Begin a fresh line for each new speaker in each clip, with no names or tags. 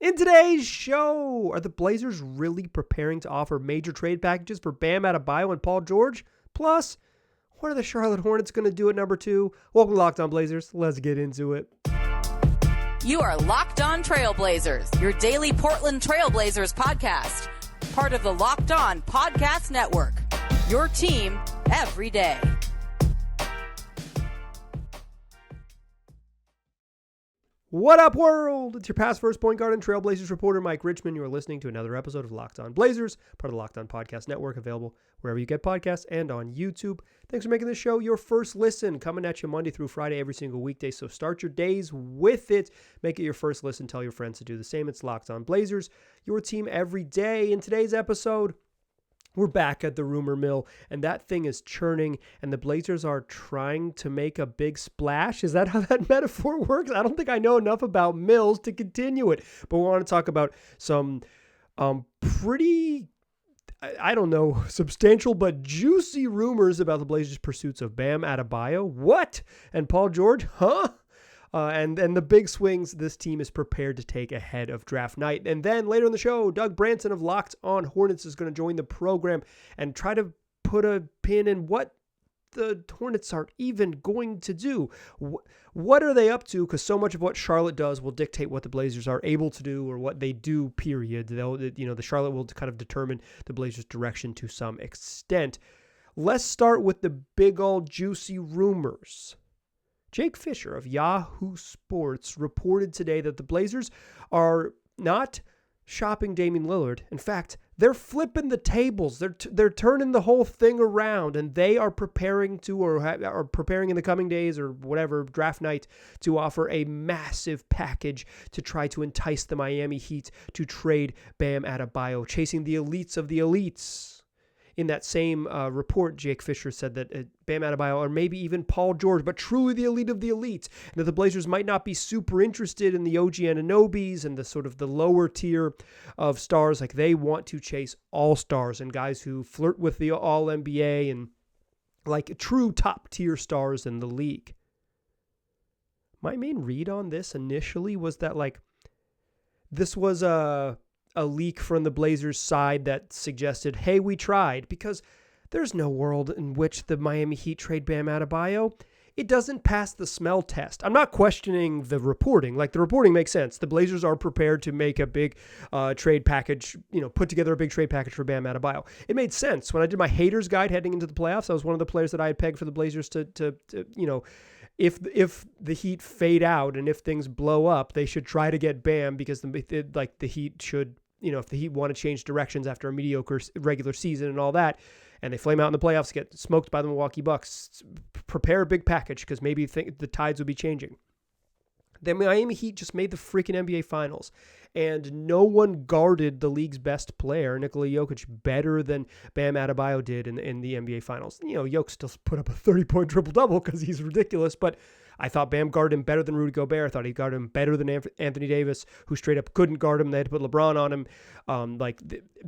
In today's show, are the Blazers really preparing to offer major trade packages for Bam Adebayo and Paul George? Plus, what are the Charlotte Hornets going to do at number 2? Welcome to Locked On Blazers. Let's get into it.
You are Locked On Trailblazers, your daily Portland Trailblazers podcast. Part of the Locked On Podcast Network, your team every day.
What up, world? It's your past first point guard and Trailblazers reporter, Mike Richmond. You are listening to another episode of Locked On Blazers, part of the Locked On Podcast Network, available wherever you get podcasts and on YouTube. Thanks for making this show your first listen, coming at you Monday through Friday every single weekday. So start your days with it. Make it your first listen. Tell your friends to do the same. It's Locked On Blazers, your team every day. In today's episode, we're back at the rumor mill, and that thing is churning, and the Blazers are trying to make a big splash. Is that how that metaphor works? I don't think I know enough about mills to continue it, but we want to talk about some pretty, I don't know, substantial but juicy rumors about the Blazers' pursuits of Bam Adebayo. What? And Paul George? Huh? And the big swings this team is prepared to take ahead of draft night. And then later in the show, Doug Branson of Locked On Hornets is going to join the program and try to put a pin in what the Hornets are even going to do. What are they up to? Because so much of what Charlotte does will dictate what the Blazers are able to do or what they do, period. The Charlotte will kind of determine the Blazers' direction to some extent. Let's start with the big old juicy rumors. Jake Fisher of Yahoo Sports reported today that the Blazers are not shopping Damian Lillard. In fact, they're flipping the tables. They're turning the whole thing around, and they are preparing to, or are preparing in the coming days or whatever, draft night, to offer a massive package to try to entice the Miami Heat to trade Bam Adebayo, chasing the elites of the elites. In that same report, Jake Fisher said that Bam Adebayo, or maybe even Paul George, but truly the elite of the elite, and that the Blazers might not be super interested in the OG Anunobys and the sort of the lower tier of stars. Like, they want to chase all stars and guys who flirt with the All-NBA and like true top tier stars in the league. My main read on this initially was that this was a leak from the Blazers side that suggested, hey, we tried, because there's no world in which the Miami Heat trade Bam Adebayo. It doesn't pass the smell test. I'm not questioning the reporting. The reporting makes sense. The Blazers are prepared to make a big trade package, put together a big trade package for Bam Adebayo. It made sense. When I did my haters guide heading into the playoffs, I was one of the players that I had pegged for the Blazers to if the Heat fade out and if things blow up, they should try to get Bam, because the Heat should, if the Heat want to change directions after a mediocre regular season and all that, and they flame out in the playoffs, get smoked by the Milwaukee Bucks, prepare a big package, because maybe the tides will be changing. The Miami Heat just made the freaking NBA Finals, and no one guarded the league's best player, Nikola Jokic, better than Bam Adebayo did in the NBA Finals. Jokic still put up a 30-point triple-double because he's ridiculous, but I thought Bam guarded him better than Rudy Gobert. I thought he guarded him better than Anthony Davis, who straight up couldn't guard him. They had to put LeBron on him.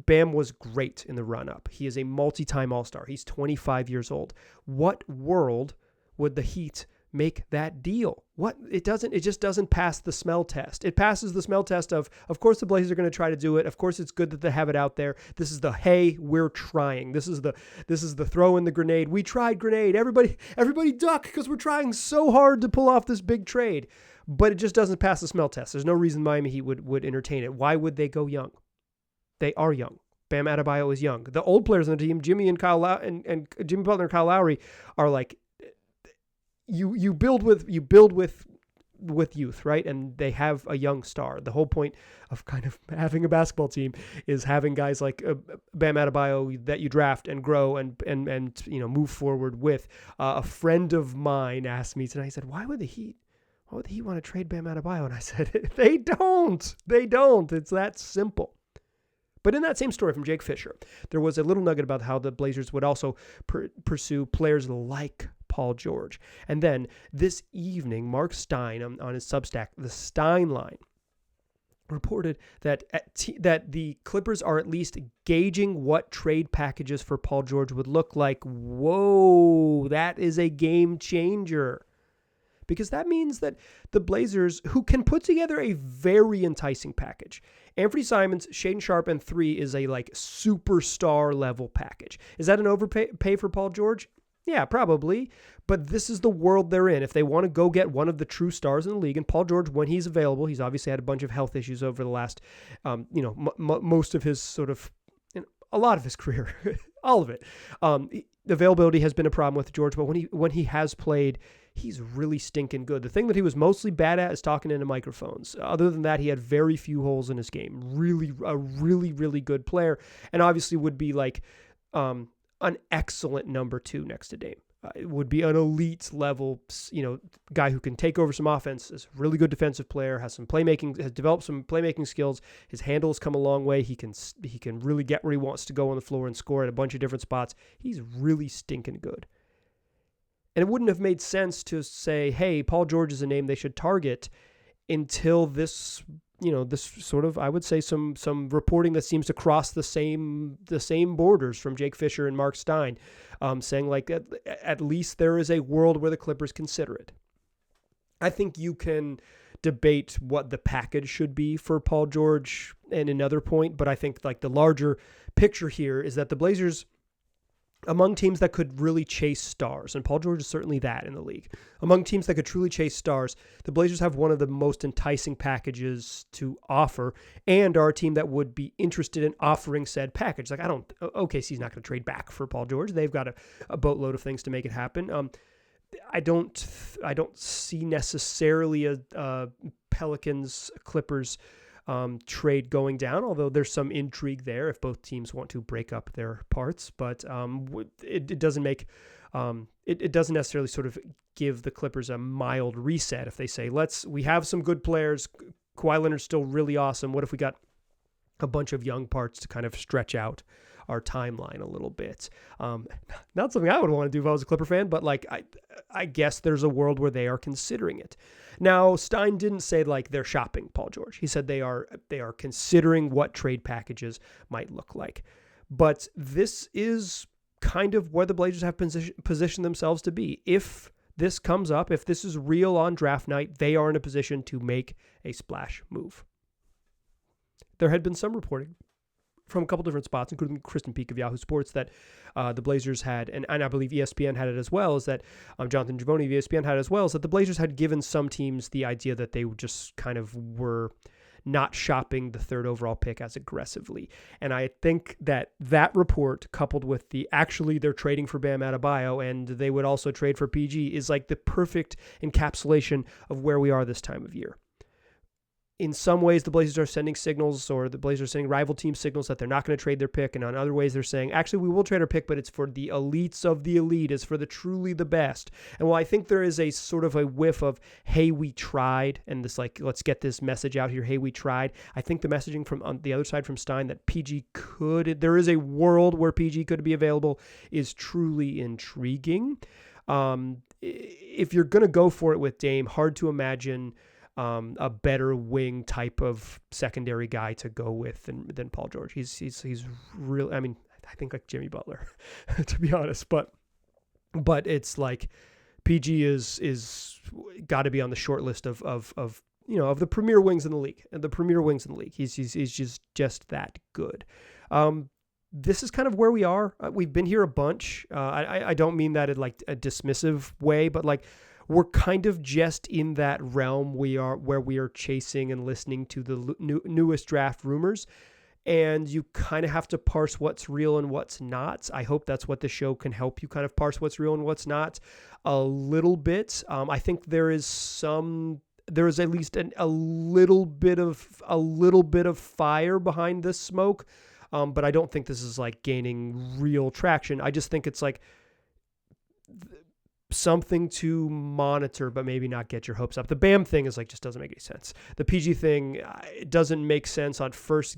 Bam was great in the run-up. He is a multi-time All-Star. He's 25 years old. What world would the Heat make that deal? It just doesn't pass the smell test. It passes the smell test of course the Blazers are going to try to do it. Of course it's good that they have it out there. This is the, hey, we're trying. This is the throw in the grenade. We tried grenade. Everybody duck, because we're trying so hard to pull off this big trade. But it just doesn't pass the smell test. There's no reason Miami Heat would entertain it. Why would they go young? They are young. Bam Adebayo is young. The old players on the team, Jimmy and Jimmy Butler and Kyle Lowry, are like, you build with youth, right? And they have a young star. The whole point of kind of having a basketball team is having guys like Bam Adebayo that you draft and grow and move forward with. A friend of mine asked me tonight, he said, why would the Heat want to trade Bam Adebayo? And I said, they don't. It's that simple. But in that same story from Jake Fisher, there was a little nugget about how the Blazers would also pursue players like Paul George. And then this evening, Mark Stein on his Substack, the Stein Line, reported that that the Clippers are at least gauging what trade packages for Paul George would look like. Whoa, that is a game changer. because that means that the Blazers, who can put together a very enticing package, Anthony Simons, Shaedon Sharpe, and 3 is a like superstar level package. Is that an overpay for Paul George? Yeah, probably. But this is the world they're in. If they want to go get one of the true stars in the league, and Paul George, when he's available, he's obviously had a bunch of health issues over the last, most of his sort of, a lot of his career, all of it. Availability has been a problem with George, but when he has played, he's really stinking good. The thing that he was mostly bad at is talking into microphones. Other than that, he had very few holes in his game. A really good player, and obviously would be like an excellent number 2 next to Dame. It would be an elite level, guy who can take over some offense, is a really good defensive player, has developed some playmaking skills. His handle's come a long way. He can really get where he wants to go on the floor and score at a bunch of different spots. He's really stinking good. And it wouldn't have made sense to say, hey, Paul George is a name they should target until this, this sort of, I would say some reporting that seems to cross the same borders from Jake Fisher and Mark Stein, saying like at least there is a world where the Clippers consider it. I think you can debate what the package should be for Paul George and another point, but I think like the larger picture here is that the Blazers, among teams that could really chase stars, and Paul George is certainly that in the league, among teams that could truly chase stars, the Blazers have one of the most enticing packages to offer and are a team that would be interested in offering said package. Like OKC's not going to trade back for Paul George. They've got a boatload of things to make it happen. I don't see necessarily a Pelicans Clippers trade going down, although there's some intrigue there if both teams want to break up their parts. But it doesn't make it doesn't necessarily sort of give the Clippers a mild reset if they say, we have some good players. Kawhi Leonard's still really awesome. What if we got a bunch of young parts to kind of stretch out our timeline a little bit? Not something I would want to do if I was a Clipper fan, but like I guess there's a world where they are considering it. Now, Stein didn't say like they're shopping Paul George. He said they are considering what trade packages might look like. But this is kind of where the Blazers have positioned themselves to be. If this comes up, if this is real on draft night, they are in a position to make a splash move. There had been some reporting from a couple different spots, including Kristen Peak of Yahoo Sports, that the Blazers had, and I believe ESPN had it as well, is that Jonathan Givony of ESPN had it as well, is that the Blazers had given some teams the idea that they just kind of were not shopping the 3rd overall pick as aggressively. And I think that report, coupled with they're trading for Bam Adebayo and they would also trade for PG, is like the perfect encapsulation of where we are this time of year. In some ways, the Blazers are sending signals, or the Blazers are sending rival team signals that they're not going to trade their pick. And on other ways, they're saying, actually, we will trade our pick, but it's for the elites of the elite. It's for the truly the best. And while I think there is a sort of a whiff of, hey, we tried, and this like, let's get this message out here, hey, we tried. I think the messaging from on the other side from Stein that there is a world where PG could be available is truly intriguing. If you're going to go for it with Dame, hard to imagine a better wing type of secondary guy to go with than Paul George. He's real. I mean, I think like Jimmy Butler, to be honest. But it's like PG is got to be on the short list of the premier wings in the league. He's just that good. This is kind of where we are. We've been here a bunch. I don't mean that in like a dismissive way, but like, we're kind of just in that realm where we are chasing and listening to the newest draft rumors, and you kind of have to parse what's real and what's not. I hope that's what the show can help you kind of parse what's real and what's not a little bit. I think there is at least a little bit of fire behind this smoke, but I don't think this is like gaining real traction. I just think it's like something to monitor, but maybe not get your hopes up. The Bam thing is like, just doesn't make any sense. The PG thing, it doesn't make sense on first,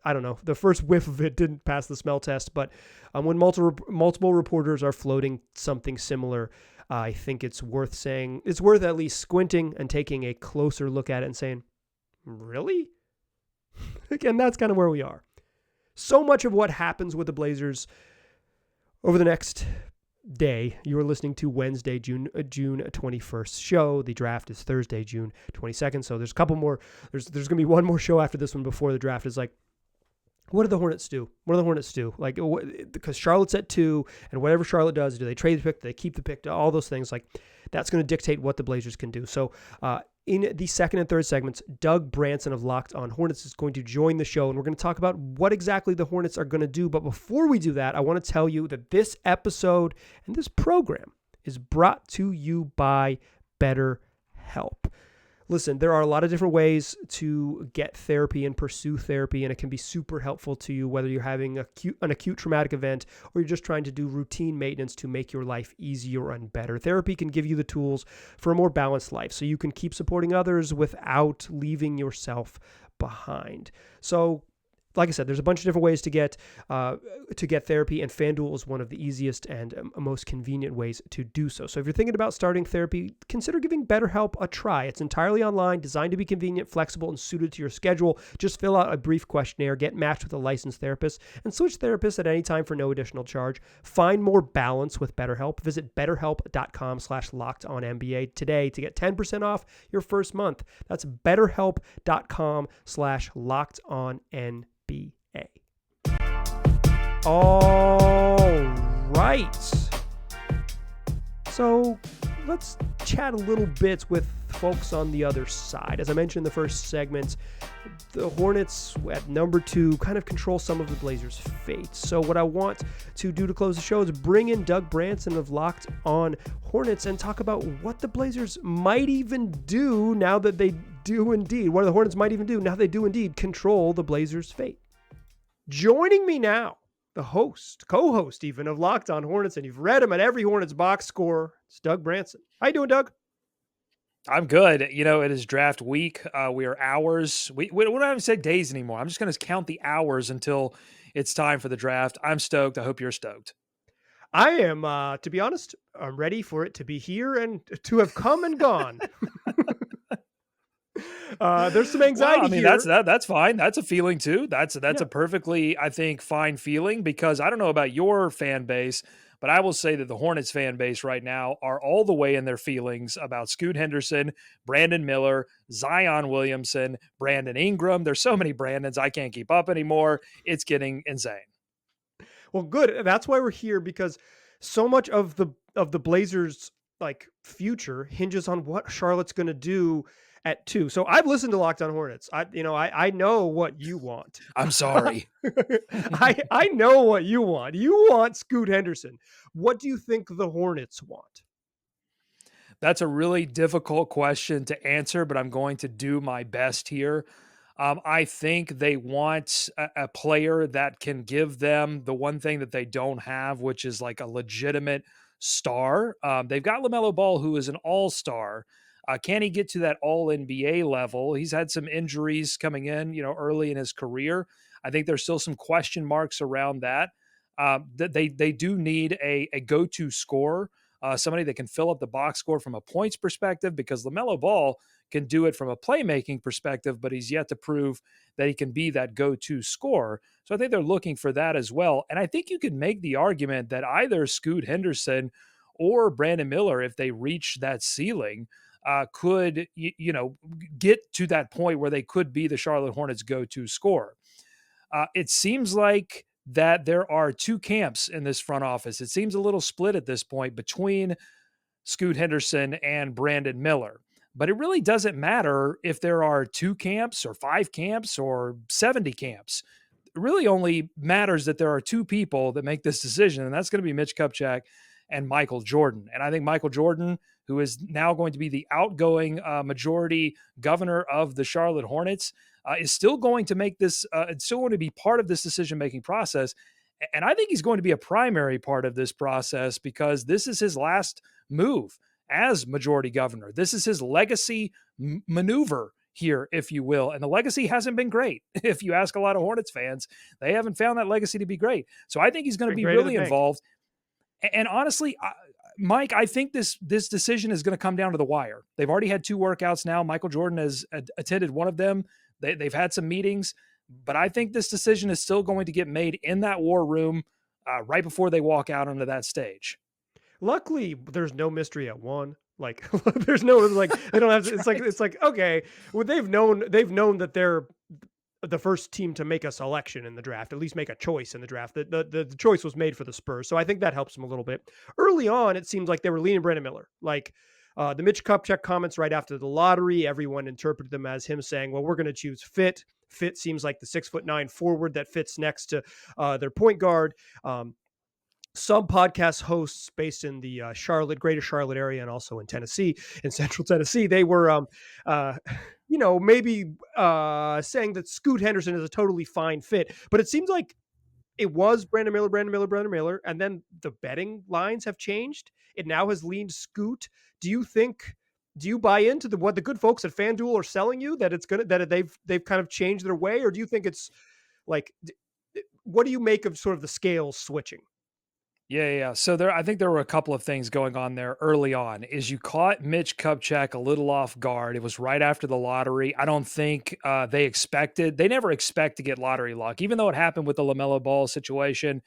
I don't know, the first whiff of it didn't pass the smell test, but when multiple reporters are floating something similar, I think it's worth at least squinting and taking a closer look at it and saying, really? Again, that's kind of where we are. So much of what happens with the Blazers over the next day. You are listening to Wednesday, June 21st show. The draft is Thursday, June 22nd. So there's a couple more. There's going to be one more show after this one before the draft. Is like, what do the Hornets do? What do the Hornets do? Like, because Charlotte's at 2, and whatever Charlotte does, do they trade the pick? Do they keep the pick? All those things, like, that's going to dictate what the Blazers can do. So in the second and third segments, Doug Branson of Locked On Hornets is going to join the show, and we're going to talk about what exactly the Hornets are going to do. But before we do that, I want to tell you that this episode and this program is brought to you by BetterHelp. Listen, there are a lot of different ways to get therapy and pursue therapy, and it can be super helpful to you, whether you're having an acute traumatic event or you're just trying to do routine maintenance to make your life easier and better. Therapy can give you the tools for a more balanced life so you can keep supporting others without leaving yourself behind. So, like I said, there's a bunch of different ways to get therapy, and FanDuel is one of the easiest and most convenient ways to do so. So if you're thinking about starting therapy, consider giving BetterHelp a try. It's entirely online, designed to be convenient, flexible, and suited to your schedule. Just fill out a brief questionnaire, get matched with a licensed therapist, and switch therapists at any time for no additional charge. Find more balance with BetterHelp. Visit BetterHelp.com/LockedOnNBA today to get 10% off your first month. That's BetterHelp.com/LockedOnNBA. All right. So let's chat a little bit with folks on the other side. As I mentioned in the first segment, the Hornets at number 2 kind of control some of the Blazers' fate. So what I want to do to close the show is bring in Doug Branson of Locked On Hornets and talk about what the Blazers might even do now that they do indeed, what the Hornets might even do now they do indeed control the Blazers' fate. Joining me now, the host, co-host even, of Locked On Hornets, and you've read him at every Hornets box score, it's Doug Branson. How you doing, Doug?
I'm good. You know, it is draft week. We are hours. We don't even say days anymore. I'm just going to count the hours until it's time for the draft. I'm stoked. I hope you're stoked.
I am, to be honest, I'm ready for it to be here and to have come and gone. There's some anxiety.
Well, I mean,
here.
that's fine. That's a feeling too. That's a perfectly, I think, fine feeling, because I don't know about your fan base, but I will say that the Hornets fan base right now are all the way in their feelings about Scoot Henderson, Brandon Miller, Zion Williamson, Brandon Ingram. There's so many Brandons, I can't keep up anymore. It's getting insane.
Well, good. That's why we're here, because so much of the Blazers' like future hinges on what Charlotte's going to do at 2. So I've listened to Locked On Hornets. I know what you want.
I'm sorry.
I know what you want. You want Scoot Henderson. What do you think the Hornets want?
That's a really difficult question to answer, but I'm going to do my best here. I think they want a player that can give them the one thing that they don't have, which is like a legitimate star. They've got LaMelo Ball, who is an all-star. Can he get to that all-NBA level? He's had some injuries coming in, early in his career. I think there's still some question marks around that. They do need a go-to scorer, somebody that can fill up the box score from a points perspective, because LaMelo Ball can do it from a playmaking perspective, but he's yet to prove that he can be that go-to scorer. So I think they're looking for that as well. And I think you could make the argument that either Scoot Henderson or Brandon Miller, if they reach that ceiling, could get to that point where they could be the Charlotte Hornets go-to scorer. It seems like that there are 2 camps in this front office. It seems a little split at this point between Scoot Henderson and Brandon Miller. But it really doesn't matter if there are 2 camps or 5 camps or 70 camps. It really only matters that there are 2 people that make this decision, and that's going to be Mitch Kupchak and Michael Jordan. And I think Michael Jordan, who is now going to be the outgoing majority governor of the Charlotte Hornets, is still going to make this, it's still going to be part of this decision-making process. And I think he's going to be a primary part of this process, because this is his last move as majority governor. This is his legacy maneuver here, if you will. And the legacy hasn't been great. If you ask a lot of Hornets fans, they haven't found that legacy to be great. So I think he's going to be really involved. And honestly, Mike, I think this decision is going to come down to the wire. They've already had 2 workouts now. Michael Jordan has attended one of them. They've had some meetings, but I think this decision is still going to get made in that war room right before they walk out onto that stage.
Luckily, there's no mystery at 1. Like, there's no, like, they don't have to,
That's right.
it's like, okay, well, they've known that they're the first team to make a selection in the draft, at least make a choice in the draft. The choice was made for the Spurs. So I think that helps them a little bit. Early on, it seems like they were leaning Brandon Miller. Like, the Mitch Kupchak comments right after the lottery, everyone interpreted them as him saying, well, we're going to choose fit. Fit seems like the 6'9" forward that fits next to their point guard. Some podcast hosts based in the greater Charlotte area, and also in Tennessee, in central Tennessee, they were, maybe saying that Scoot Henderson is a totally fine fit. But it seems like it was Brandon Miller, and then the betting lines have changed. It now has leaned Scoot. Do you buy into what the good folks at FanDuel are selling you, that they've kind of changed their way, or do you think it's like, what do you make of sort of the scales switching?
Yeah. So I think there were a couple of things going on there early on. Is you caught Mitch Kupchak a little off guard. It was right after the lottery. I don't think they never expect to get lottery luck, even though it happened with the LaMelo Ball situation.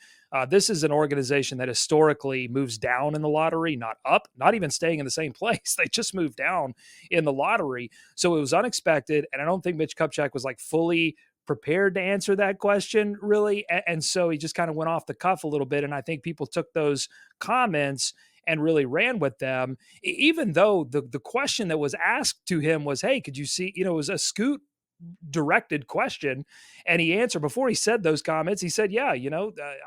This is an organization that historically moves down in the lottery, not up, not even staying in the same place. They just moved down in the lottery. So it was unexpected. And I don't think Mitch Kupchak was like fully prepared to answer that question, really. And so he just kind of went off the cuff a little bit. And I think people took those comments and really ran with them, even though the question that was asked to him was, hey, could you see, it was a Scoot directed question. And he answered before he said those comments. He said, yeah,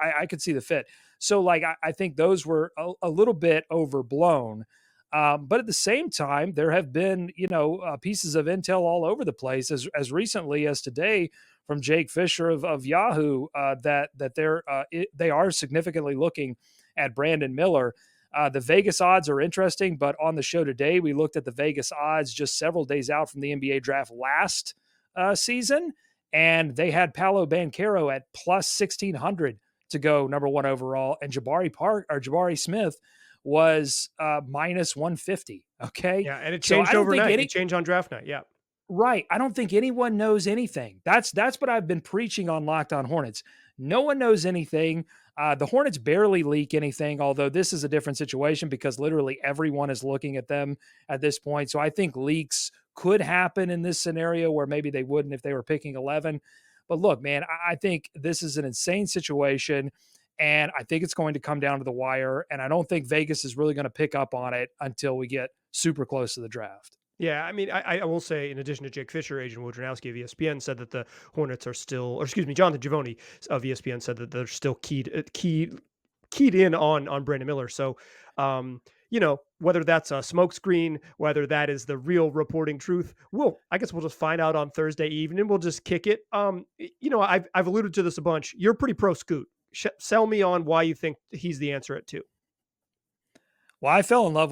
I could see the fit. So like, I think those were a little bit overblown. But at the same time, there have been, pieces of intel all over the place as recently as today from Jake Fisher of Yahoo, that they are significantly looking at Brandon Miller. The Vegas odds are interesting, but on the show today, we looked at the Vegas odds just several days out from the NBA draft last season, and they had Paolo Banchero at plus 1,600 to go number 1 overall, and Jabari Smith was minus 150. Okay.
Yeah. And it changed overnight. It changed on draft night. Yeah.
Right. I don't think anyone knows anything. That's what I've been preaching on Locked On Hornets. No one knows anything. The Hornets barely leak anything, although this is a different situation because literally everyone is looking at them at this point. So I think leaks could happen in this scenario where maybe they wouldn't if they were picking 11. But look, man, I think this is an insane situation. And I think it's going to come down to the wire. And I don't think Vegas is really going to pick up on it until we get super close to the draft.
Yeah, I mean, I will say, in addition to Jake Fisher, Adrian Wojnarowski of ESPN said that the Hornets are still, or excuse me, Jonathan Givony of ESPN said that they're still keyed in on Brandon Miller. So, whether that's a smokescreen, whether that is the real reporting truth, I guess we'll just find out on Thursday evening. We'll just kick it. I've alluded to this a bunch. You're pretty pro Scoot. Sell me on why you think he's the answer at 2.
Well, I fall in love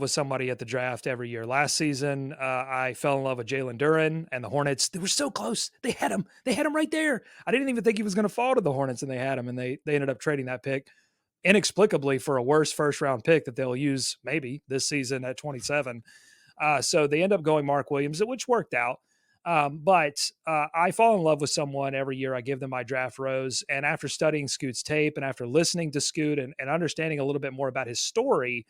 with somebody at the draft every year. Last season, I fell in love with Jalen Duren and the Hornets. They were so close. They had him right there. I didn't even think he was going to fall to the Hornets, and they had him, and they ended up trading that pick inexplicably for a worse first-round pick that they'll use maybe this season at 27. So they end up going Mark Williams, which worked out. But I fall in love with someone every year. I give them my draft rose. And after studying Scoot's tape and after listening to Scoot and understanding a little bit more about his story,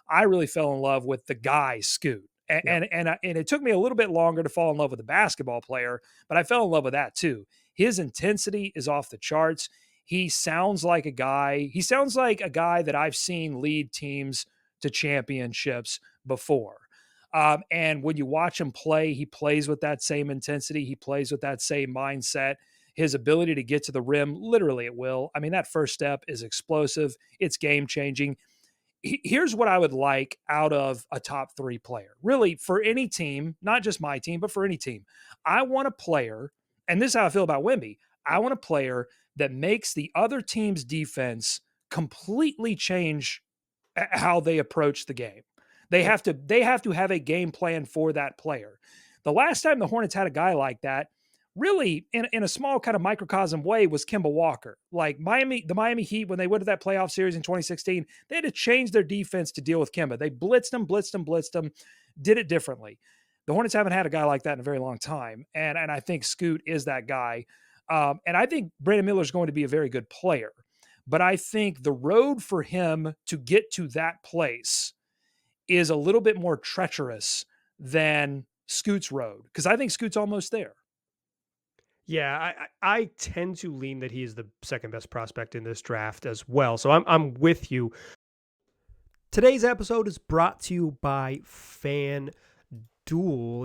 I really fell in love with the guy Scoot. And it took me a little bit longer to fall in love with the basketball player, but I fell in love with that too. His intensity is off the charts. He sounds like a guy that I've seen lead teams to championships before. And when you watch him play, he plays with that same intensity. He plays with that same mindset. His ability to get to the rim, literally at will. I mean, that first step is explosive. It's game changing. Here's what I would like out of a top 3 player, really, for any team, not just my team, but for any team. I want a player, and this is how I feel about Wemby. I want a player that makes the other team's defense completely change how they approach the game. They have to have a game plan for that player. The last time the Hornets had a guy like that, really in a small kind of microcosm way, was Kemba Walker. Like the Miami Heat, when they went to that playoff series in 2016, they had to change their defense to deal with Kemba. They blitzed him, did it differently. The Hornets haven't had a guy like that in a very long time. And I think Scoot is that guy. And I think Brandon Miller is going to be a very good player. But I think the road for him to get to that place is a little bit more treacherous than Scoot's road, because I think Scoot's almost there.
Yeah, I tend to lean that he is the second best prospect in this draft as well. So I'm with you. Today's episode is brought to you by FanDuel.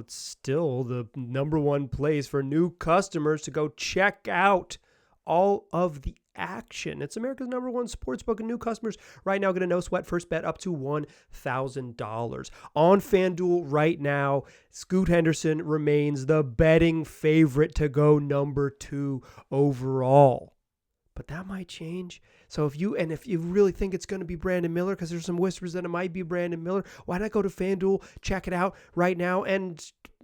It's still the number one place for new customers to go check out all of the action. It's America's number one sportsbook, and new customers right now get a no sweat first bet up to $1,000. On FanDuel right now, Scoot Henderson remains the betting favorite to go number 2 overall. But that might change. So if you really think it's going to be Brandon Miller, because there's some whispers that it might be Brandon Miller, why not go to FanDuel, check it out right now, and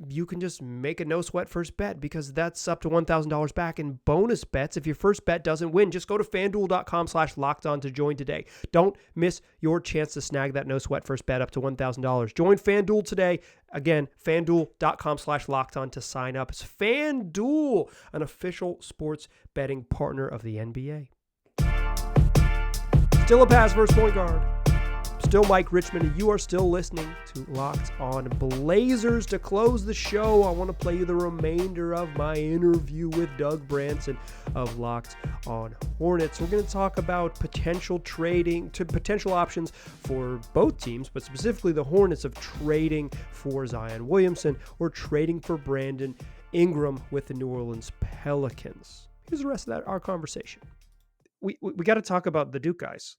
you can just make a no sweat first bet, because that's up to $1,000 back in bonus bets. If your first bet doesn't win, just go to FanDuel.com/lockedon to join today. Don't miss your chance to snag that no sweat first bet up to $1,000. Join FanDuel today. Again, FanDuel.com/lockedon to sign up. It's FanDuel, an official sports betting partner of the NBA. Still a pass versus point guard. Still Mike Richmond, and you are still listening to Locked On Blazers. To close the show, I want to play you the remainder of my interview with Doug Branson of Locked On Hornets. We're going to talk about potential options for both teams, but specifically the Hornets, of trading for Zion Williamson or trading for Brandon Ingram with the New Orleans Pelicans. Here's the rest of our conversation. We got to talk about the Duke guys.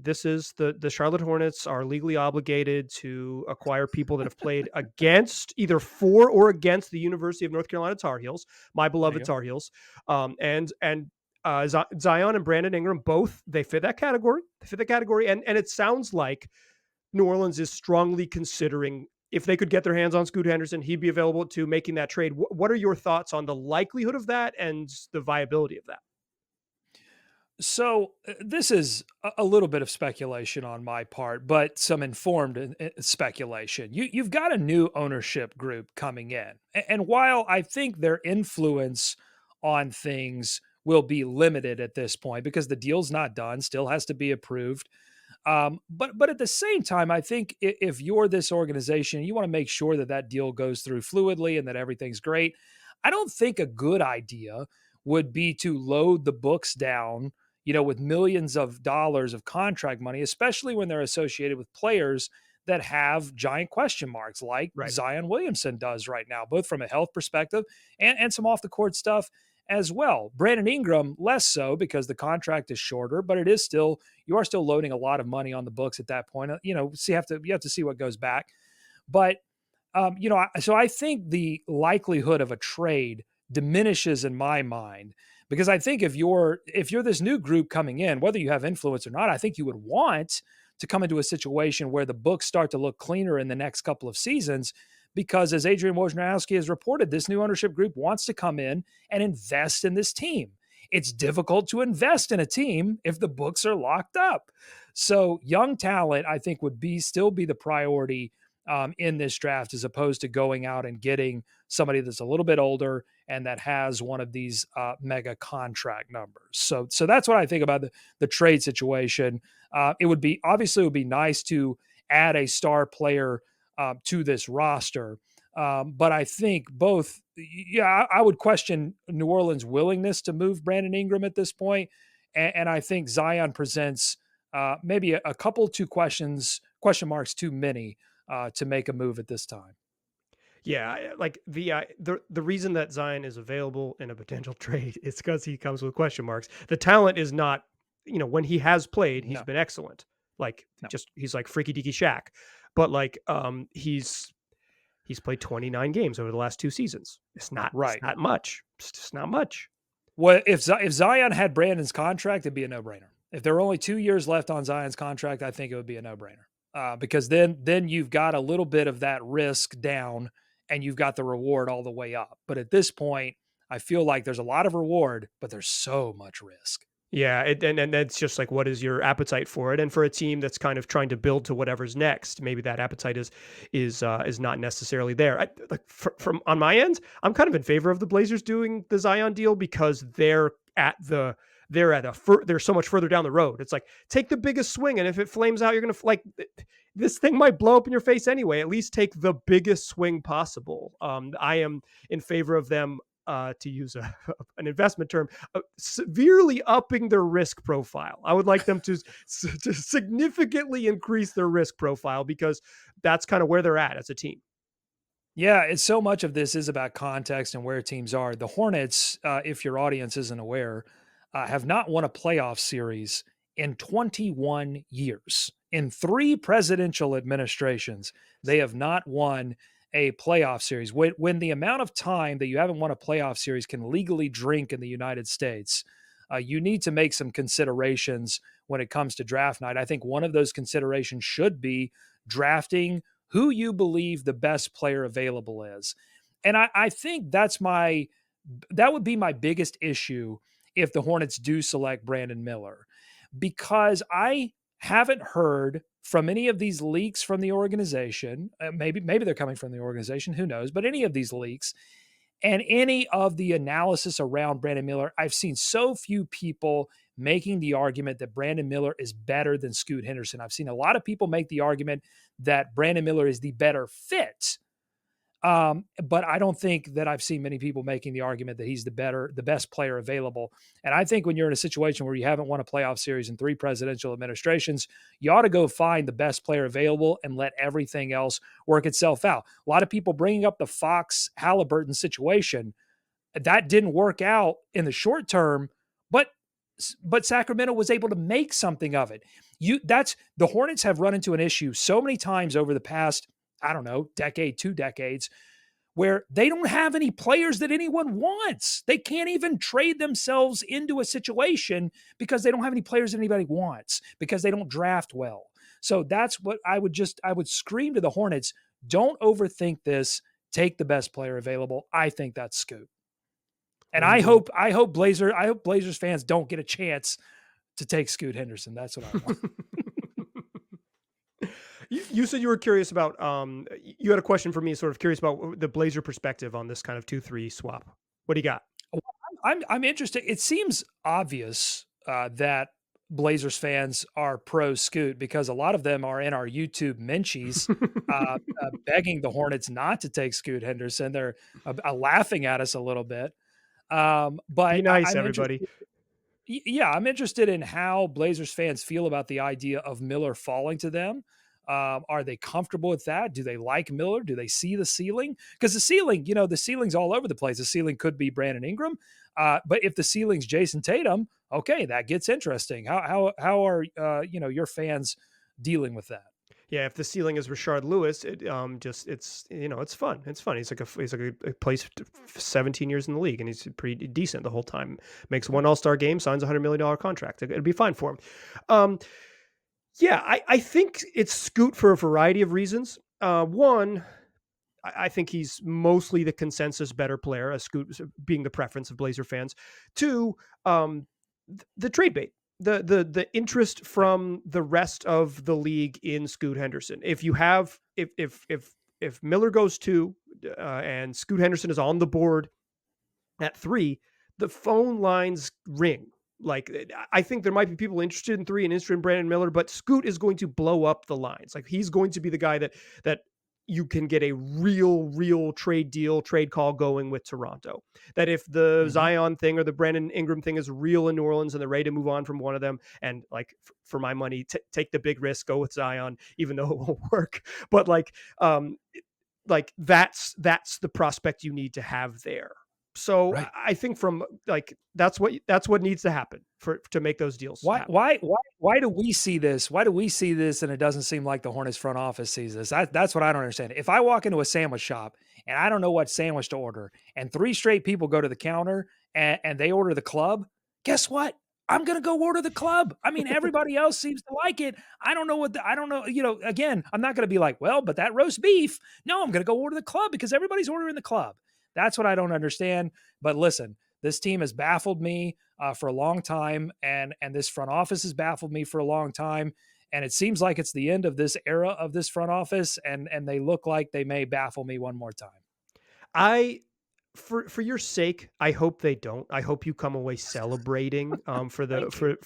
This is the Charlotte Hornets are legally obligated to acquire people that have played against, either for or against, the University of North Carolina Tar Heels, my beloved Tar Heels. Zion and Brandon Ingram, both, they fit that category. And it sounds like New Orleans is strongly considering, if they could get their hands on Scoot Henderson, he'd be available to making that trade. What are your thoughts on the likelihood of that and the viability of that?
So this is a little bit of speculation on my part, but some informed speculation. You've got a new ownership group coming in. And while I think their influence on things will be limited at this point, because the deal's not done, still has to be approved. But at the same time, I think if you're this organization, you want to make sure that deal goes through fluidly and that everything's great. I don't think a good idea would be to load the books down, with millions of dollars of contract money, especially when they're associated with players that have giant question marks, like Zion Williamson does right now, both from a health perspective and some off the court stuff as well. Brandon Ingram, less so, because the contract is shorter, but it is still, you are still loading a lot of money on the books at that point. So you have to see what goes back. But, so I think the likelihood of a trade diminishes in my mind, because I think if you're this new group coming in, whether you have influence or not, I think you would want to come into a situation where the books start to look cleaner in the next couple of seasons, because as Adrian Wojnarowski has reported, this new ownership group wants to come in and invest in this team. It's difficult to invest in a team if the books are locked up. So young talent, I think, would still be the priority in this draft, as opposed to going out and getting somebody that's a little bit older and that has one of these mega contract numbers. So that's what I think about the trade situation. It would be nice to add a star player to this roster. But I think I would question New Orleans' willingness to move Brandon Ingram at this point. And I think Zion presents maybe a couple, question marks too many to make a move at this time.
Yeah, like the reason that Zion is available in a potential trade is because he comes with question marks. The talent is not, when he has played, he's been excellent. He's like freaky deaky Shaq, but he's played 29 games over the last 2 seasons. It's not much. It's just not much.
Well, if Zion had Brandon's contract, it'd be a no-brainer. If there were only 2 years left on Zion's contract, I think it would be a no-brainer. Because then you've got a little bit of that risk down, and you've got the reward all the way up. But at this point, I feel like there's a lot of reward, but there's so much risk.
Yeah, and that's just like, what is your appetite for it? And for a team that's kind of trying to build to whatever's next, maybe that appetite is not necessarily there. From on my end, I'm kind of in favor of the Blazers doing the Zion deal, because they're they're so much further down the road. It's like, take the biggest swing, and if it flames out, you're gonna like, this thing might blow up in your face anyway. At least take the biggest swing possible. I am in favor of them, to use an investment term, severely upping their risk profile. I would like them to significantly increase their risk profile, because that's kind of where they're at as a team.
Yeah, it's so much of this is about context and where teams are. The Hornets, if your audience isn't aware, have not won a playoff series in 21 years. In 3 presidential administrations, they have not won a playoff series. When the amount of time that you haven't won a playoff series can legally drink in the United States, you need to make some considerations when it comes to draft night. I think one of those considerations should be drafting who you believe the best player available is. And I think that would be my biggest issue if the Hornets do select Brandon Miller, because I haven't heard from any of these leaks from the organization. Maybe they're coming from the organization, who knows, but any of these leaks and any of the analysis around Brandon Miller, I've seen so few people making the argument that Brandon Miller is better than Scoot Henderson. I've seen a lot of people make the argument that Brandon Miller is the better fit. But I don't think that I've seen many people making the argument that he's the best player available. And I think when you're in a situation where you haven't won a playoff series in 3 presidential administrations, you ought to go find the best player available and let everything else work itself out. A lot of people bringing up the Fox Halliburton situation. That didn't work out in the short term, but Sacramento was able to make something of it. The Hornets have run into an issue so many times over the past, I don't know, decade, 2 decades, where they don't have any players that anyone wants. They can't even trade themselves into a situation because they don't have any players that anybody wants, because they don't draft well. So that's what I would scream to the Hornets. Don't overthink this. Take the best player available. I think that's Scoot. And I hope Blazers fans don't get a chance to take Scoot Henderson. That's what I want.
You said you were curious about, you had a question for me, sort of curious about the Blazer perspective on this kind of 2-3 swap. What do you got?
I'm interested. It seems obvious that Blazers fans are pro Scoot, because a lot of them are in our YouTube Menchies begging the Hornets not to take Scoot Henderson. They're laughing at us a little bit. But
be nice, everybody.
Yeah, I'm interested in how Blazers fans feel about the idea of Miller falling to them. Are they comfortable with that? Do they like Miller? Do they see the ceiling? Because the ceiling's all over the place. The ceiling could be Brandon Ingram. But if the ceiling's Jason Tatum, okay, that gets interesting. How are your fans dealing with that?
Yeah, if the ceiling is Rashard Lewis, it's fun. It's fun. He's like a plays 17 years in the league, and he's pretty decent the whole time. Makes one All-Star game, signs $100 million contract. It'd be fine for him. Yeah, I think it's Scoot for a variety of reasons. One, I think he's mostly the consensus better player, as Scoot being the preference of Blazer fans. 2, the trade bait. The interest from the rest of the league in Scoot Henderson. If Miller goes 2 and Scoot Henderson is on the board at 3, the phone lines ring. Like, I think there might be people interested in 3 and interested in Brandon Miller, but Scoot is going to blow up the lines. Like, he's going to be the guy that you can get a real trade call going with Toronto. That if the Zion thing or the Brandon Ingram thing is real in New Orleans and they're ready to move on from one of them, and like, for my money, take the big risk, go with Zion, even though it won't work. But that's the prospect you need to have there. So right. I think that's what needs to happen to make those deals happen.
Why do we see this? Why do we see this and it doesn't seem like the Hornets front office sees this? That's what I don't understand. If I walk into a sandwich shop and I don't know what sandwich to order, and 3 straight people go to the counter and they order the club, guess what? I'm going to go order the club. I mean, everybody else seems to like it. I don't know. Again, I'm not going to be like, well, but that roast beef. No, I'm going to go order the club because everybody's ordering the club. That's what I don't understand. But listen, this team has baffled me for a long time, and this front office has baffled me for a long time. And it seems like it's the end of this era of this front office, and they look like they may baffle me one more time.
for your sake, I hope they don't. I hope you come away celebrating for the for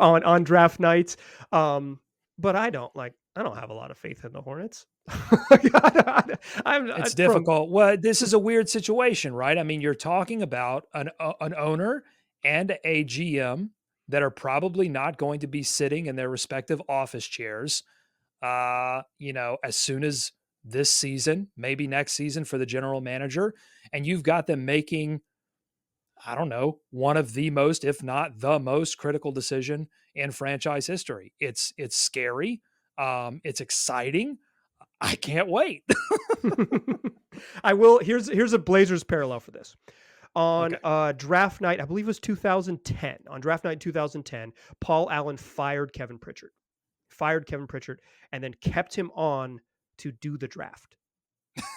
on draft nights. But I don't have a lot of faith in the Hornets.
It's difficult. Well, this is a weird situation, right? I mean, you're talking about an owner and a GM that are probably not going to be sitting in their respective office chairs, as soon as this season, maybe next season for the general manager. And you've got them making, I don't know, one of the most, if not the most critical decision in franchise history. It's scary. It's exciting. I can't wait.
I will. Here's a Blazers parallel for this. On draft night, I believe it was 2010. On draft night 2010, Paul Allen fired Kevin Pritchard, and then kept him on to do the draft.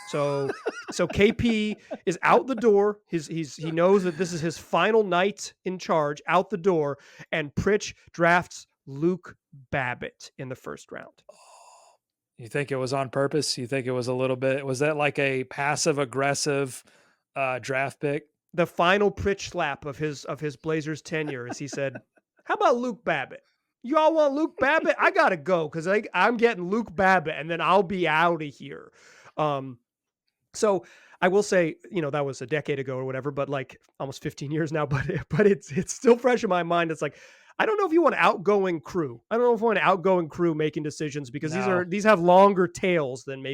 So KP is out the door. He knows that this is his final night in charge, out the door, and Pritch drafts Luke Babbitt in the first round.
You think it was on purpose? You think it was a little bit, was that like a passive aggressive draft pick?
The final Pritch slap of his Blazers tenure is he said, "How about Luke Babbitt? You all want Luke Babbitt? I gotta go because I'm getting Luke Babbitt, and then I'll be out of here." So I will say, that was a decade ago or whatever, but like almost 15 years now. But it's still fresh in my mind. It's like, I don't know if you want an outgoing crew. I don't know if you want an outgoing crew making decisions because these have longer tails than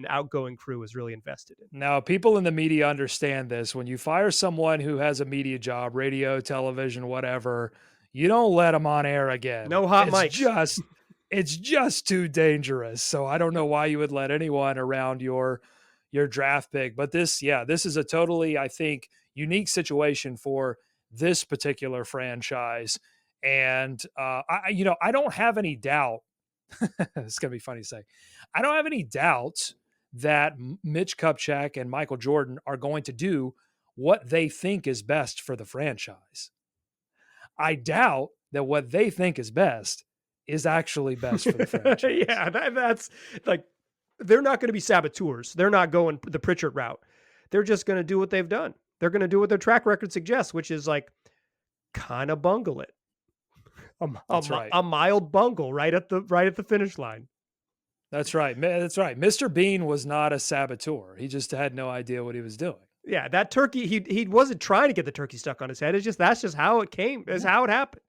outgoing crew is really invested in.
Now, people in the media understand this. When you fire someone who has a media job, radio, television, whatever, you don't let them on air again.
No hot mics.
It's just too dangerous. So I don't know why you would let anyone around your draft pick. But this is a totally, I think, unique situation for this particular franchise. And I don't have any doubt. It's going to be funny to say. I don't have any doubts that Mitch Kupchak and Michael Jordan are going to do what they think is best for the franchise. I doubt that what they think is best is actually best for the franchise.
Yeah, that's like, they're not going to be saboteurs. They're not going the Pritchard route. They're just going to do what they've done. They're going to do what their track record suggests, which is like kind of bungle it. A mild bungle right at the finish line.
That's right. That's right. Mr. Bean was not a saboteur. He just had no idea what he was doing.
Yeah, that turkey, he wasn't trying to get the turkey stuck on his head. That's just how it came. It's how it happened.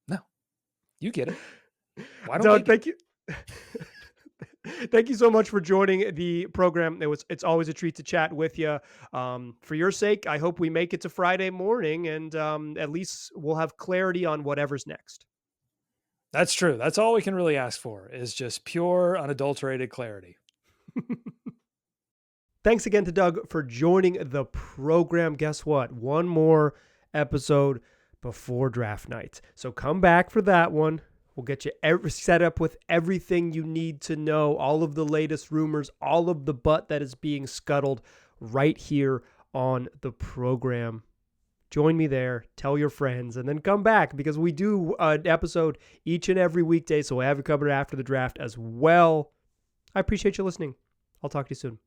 No, you get it. Why
don't thank you. Thank you so much for joining the program. It's always a treat to chat with you. For your sake, I hope we make it to Friday morning, and at least we'll have clarity on whatever's next.
That's true. That's all we can really ask for is just pure, unadulterated clarity.
Thanks again to Doug for joining the program. Guess what? One more episode before draft night. So come back for that one. We'll get you set up with everything you need to know, all of the latest rumors, all of the butt that is being scuttled right here on the program. Join me there, tell your friends, and then come back because we do an episode each and every weekday, so we'll have you covered after the draft as well. I appreciate you listening. I'll talk to you soon.